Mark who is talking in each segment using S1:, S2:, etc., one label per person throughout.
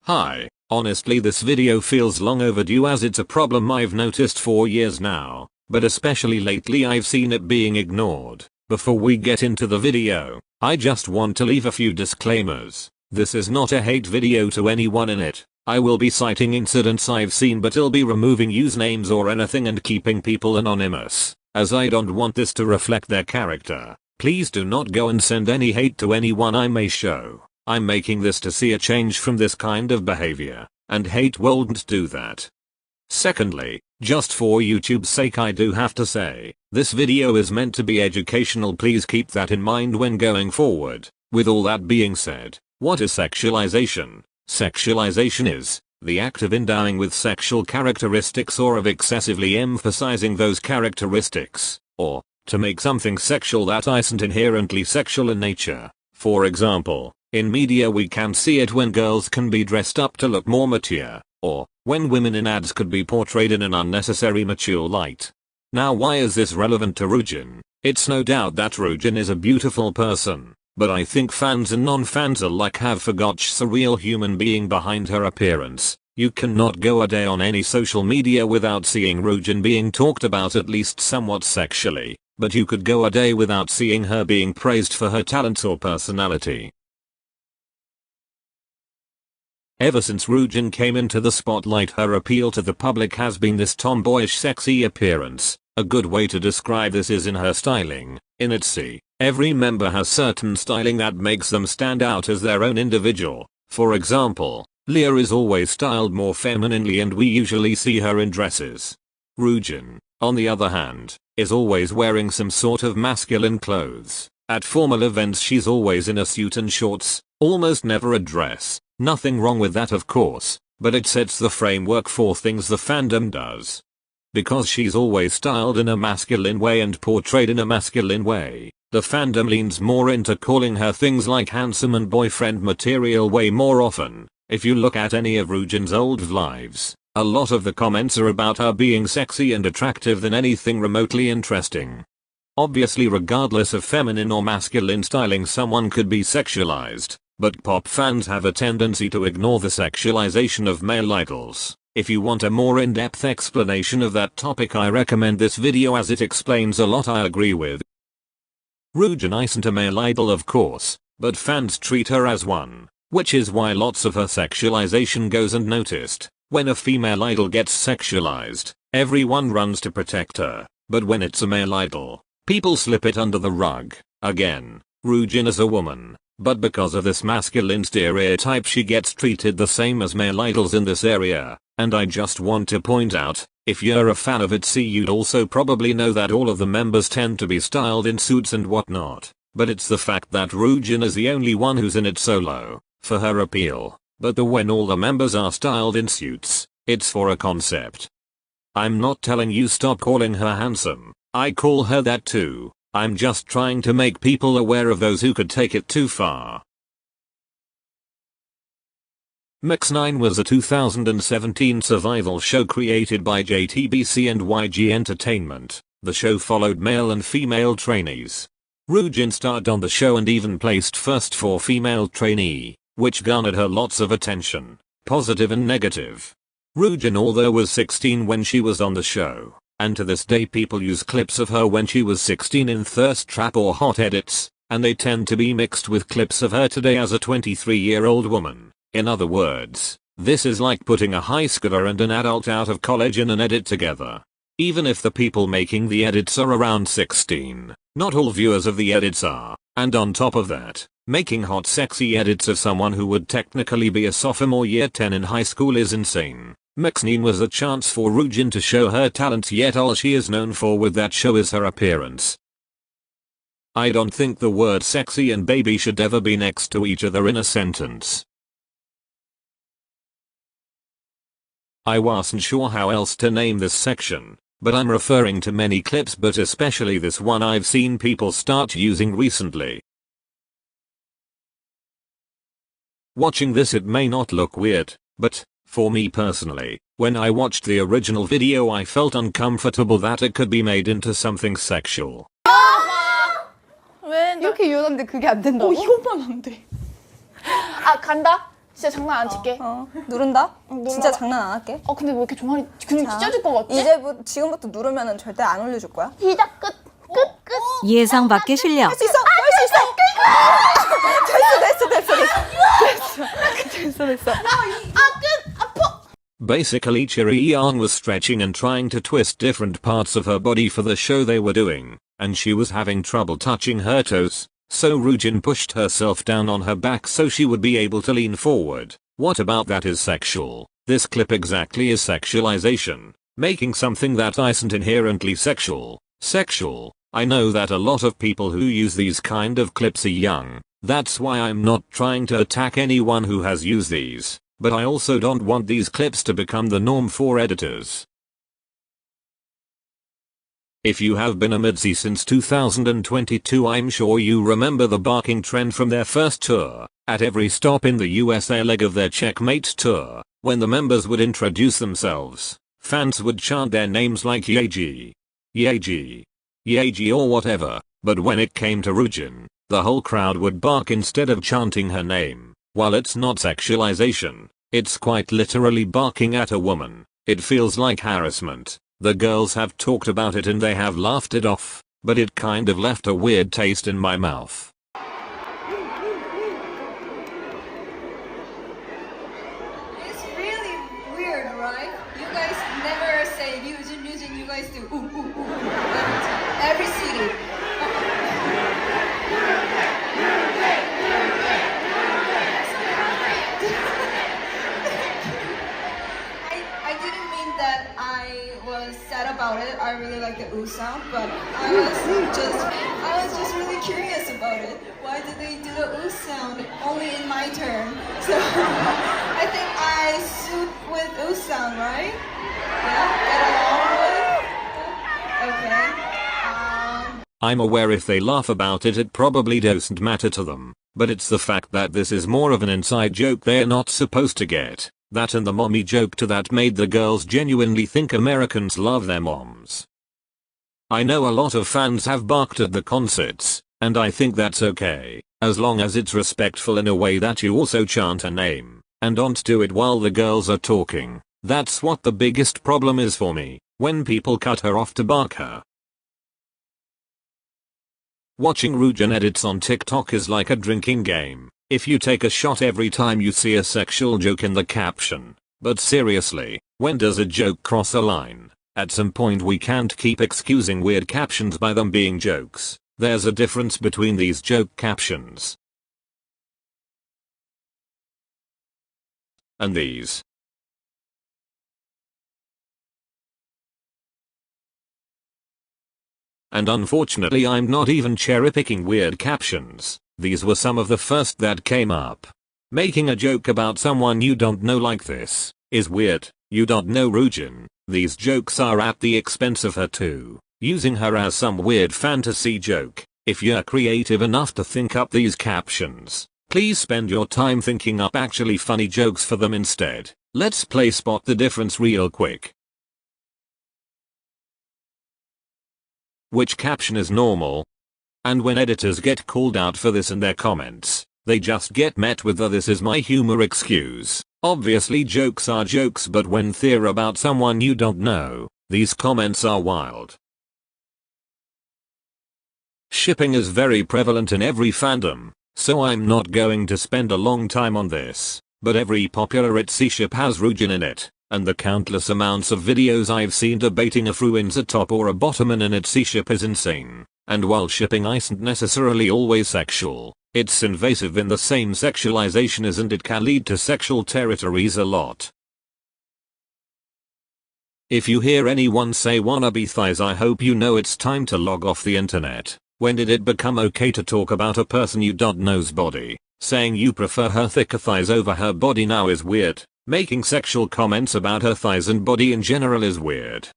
S1: Hi, honestly this video feels long overdue as it's a problem I've noticed for years now, but especially lately I've seen it being ignored. Before we get into the video, I just want to leave a few disclaimers. This is not a hate video to anyone in it. I will be citing incidents I've seen but I'll be removing usernames or anything and keeping people anonymous, as I don't want this to reflect their character. Please do not go and send any hate to anyone I may show. I'm making this to see a change from this kind of behavior, and hate won't do that. Secondly, just for YouTube's sake I do have to say, this video is meant to be educational, please keep that in mind when going forward. With all that being said, what is sexualization? Sexualization is the act of endowing with sexual characteristics or of excessively emphasizing those characteristics, or to make something sexual that isn't inherently sexual in nature. For example, in media we can see it when girls can be dressed up to look more mature, or when women in ads could be portrayed in an unnecessary mature light. Now why is this relevant to Ryujin? It's no doubt that Ryujin is a beautiful person, but I think fans and non-fans alike have forgot she's a real human being behind her appearance. You cannot go a day on any social media without seeing Ryujin being talked about at least somewhat sexually, but you could go a day without seeing her being praised for her talents or personality. Ever since Ryujin came into the spotlight, her appeal to the public has been this tomboyish sexy appearance. A good way to describe this is in her styling. In ITZY, every member has certain styling that makes them stand out as their own individual. For example, Leah is always styled more femininely and we usually see her in dresses. Ryujin, on the other hand, is always wearing some sort of masculine clothes. At formal events she's always in a suit and shorts, almost never a dress. Nothing wrong with that of course, but it sets the framework for things the fandom does. Because she's always styled in a masculine way and portrayed in a masculine way, the fandom leans more into calling her things like handsome and boyfriend material way more often. If you look at any of Ryujin's old lives, a lot of the comments are about her being sexy and attractive than anything remotely interesting. Obviously, regardless of feminine or masculine styling, someone could be sexualized. But pop fans have a tendency to ignore the sexualization of male idols. If you want a more in-depth explanation of that topic I recommend this video as it explains a lot I agree with. Ryujin isn't a male idol of course, but fans treat her as one, which is why lots of her sexualization goes unnoticed. When a female idol gets sexualized, everyone runs to protect her, but when it's a male idol, people slip it under the rug. Again, Ryujin is a woman. But because of this masculine stereotype she gets treated the same as male idols in this area, and I just want to point out, if you're a fan of ITZY you'd also probably know that all of the members tend to be styled in suits and whatnot, but it's the fact that Ryujin is the only one who's in it solo, for her appeal, but when all the members are styled in suits, it's for a concept. I'm not telling you stop calling her handsome, I call her that too. I'm just trying to make people aware of those who could take it too far. Mixnine was a 2017 survival show created by JTBC and YG Entertainment. The show followed male and female trainees. Ryujin starred on the show and even placed first for female trainee, which garnered her lots of attention, positive and negative. Ryujin although was 16 when she was on the show, and to this day people use clips of her when she was 16 in thirst trap or hot edits, and they tend to be mixed with clips of her today as a 23-year-old woman. In other words, this is like putting a high schooler and an adult out of college in an edit together. Even if the people making the edits are around 16, not all viewers of the edits are, and on top of that, making hot sexy edits of someone who would technically be a sophomore year 10 in high school is insane. Mixnine was a chance for Ryujin to show her talents, yet all she is known for with that show is her appearance. I don't think the word sexy and baby should ever be next to each other in a sentence. I wasn't sure how else to name this section, but I'm referring to many clips but especially this one I've seen people start using recently. Watching this it may not look weird, but for me personally, when I watched the original video I felt uncomfortable that it could be made into something sexual.
S2: 왜?
S3: 이렇게 유연한데 그게 안 된다고?
S2: 이것만 안 돼. 아 간다. 진짜 장난 안 칠게.
S3: 누른다?
S2: 눌러봐.
S3: 진짜 장난 안 할게.
S2: 근데 왜 이렇게 종아리 근육 찢어질 것 같지?
S3: 지금부터 누르면은 절대 안 올려줄 거야.
S2: 시작 끝.
S4: 예상 밖의 실력.
S3: 할 수 있어! 됐어.
S1: Basically, Chaeryeong was stretching and trying to twist different parts of her body for the show they were doing, and she was having trouble touching her toes, so Ryujin pushed herself down on her back so she would be able to lean forward. What about that is sexual? This clip exactly is sexualization, making something that isn't inherently sexual. I know that a lot of people who use these kind of clips are young, that's why I'm not trying to attack anyone who has used these. But I also don't want these clips to become the norm for editors. If you have been a ITZY since 2022, I'm sure you remember the barking trend from their first tour. At every stop in the USA leg of their Checkmate tour, when the members would introduce themselves, fans would chant their names like yeji, or whatever, but when it came to Ryujin, the whole crowd would bark instead of chanting her name. While it's not sexualization, it's quite literally barking at a woman. It feels like harassment. The girls have talked about it and they have laughed it off, but it kind of left a weird taste in my mouth.
S5: It's really weird, right? You guys never say Ryujin, you guys do ooh, ooh, ooh. Every city. I didn't mean that I was sad about it. I really like the ooh sound, but I was just really curious about it. Why did they do the ooh sound only in my turn? So I think I suit with ooh sound, right? Yeah, get along with? Okay.
S1: I'm aware if they laugh about it, it probably doesn't matter to them, but it's the fact that this is more of an inside joke they're not supposed to get. That and the mommy joke to that made the girls genuinely think Americans love their moms. I know a lot of fans have barked at the concerts, and I think that's okay, as long as it's respectful in a way that you also chant a name, and don't do it while the girls are talking. That's what the biggest problem is for me, when people cut her off to bark her. Watching Ryujin edits on TikTok is like a drinking game. If you take a shot every time you see a sexual joke in the caption. But seriously, when does a joke cross a line? At some point we can't keep excusing weird captions by them being jokes. There's a difference between these joke captions and these. And unfortunately I'm not even cherry-picking weird captions. These were some of the first that came up. Making a joke about someone you don't know like this is weird. You don't know Ryujin. These jokes are at the expense of her too. Using her as some weird fantasy joke. If you're creative enough to think up these captions, please spend your time thinking up actually funny jokes for them instead. Let's play Spot the Difference real quick. Which caption is normal? And when editors get called out for this in their comments, they just get met with the "this is my humor" excuse. Obviously jokes are jokes, but when they're about someone you don't know, these comments are wild. Shipping is very prevalent in every fandom, so I'm not going to spend a long time on this, but every popular ITZY ship has Ryujin in it, and the countless amounts of videos I've seen debating if Ryujin's a top or a bottom in an ITZY ship is insane. And while shipping isn't necessarily always sexual, it's invasive in the same sexualization as, and it can lead to sexual territories a lot. If you hear anyone say wannabe thighs, I hope you know it's time to log off the internet. When did it become okay to talk about a person you don't know's body? Saying you prefer her thicker thighs over her body now is weird. Making sexual comments about her thighs and body in general is weird.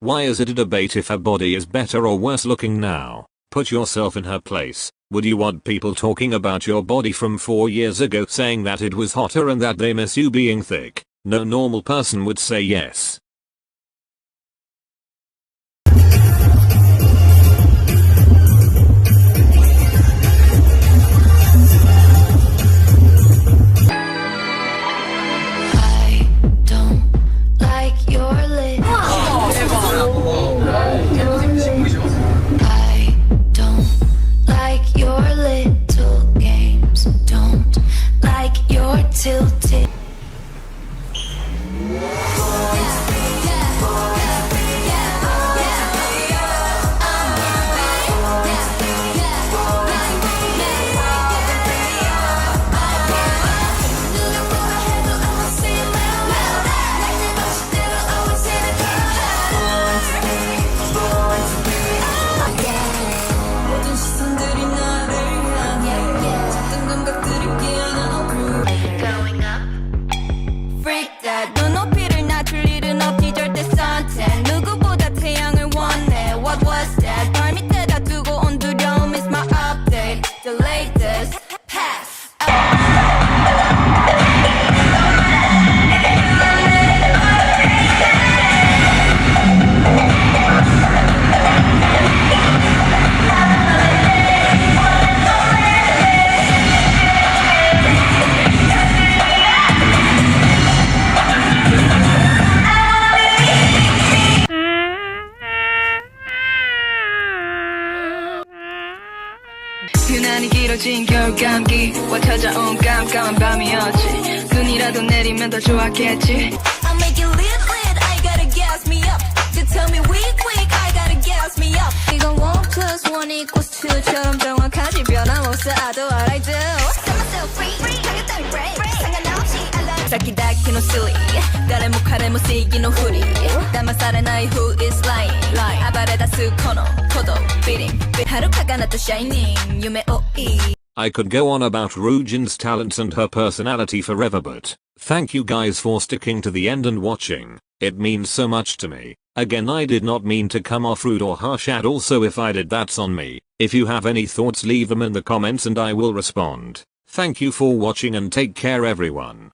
S1: Why is it a debate if her body is better or worse looking now? Put yourself in her place. Would you want people talking about your body from 4 years ago saying that it was hotter and that they miss you being thick? No normal person would say yes.
S5: freak that 눈높이를 낮출 일은 없지 절대 선택 누구보다 태양을 원해 What was that 발 밑에다 두고 온 두려움 is my update The latest pass 유난히 길어진 겨울 감기와 찾아온 깜깜한 밤이었지 눈이라도 내리면 더 좋았겠지 I make it lit lit I gotta gas me up You tell me weak weak I gotta gas me up 이건 1 plus 1 equals 2처럼 정확하지 변함없어 I do what I do Set myself free 하게 따위 brave 상관없이 I love 쌓기 닦기 no silly誰も彼も正義のふり騙されない who is lying 暴れ出すこの鼓動 beating 遥か彼方 shining 夢追い
S1: I could go on about Ryujin's talents and her personality forever, but thank you guys for sticking to the end and watching. It means so much to me. Again, I did not mean to come off rude or harsh, and also if I did, that's on me. If you have any thoughts, leave them in the comments and I will respond. Thank you for watching and take care everyone.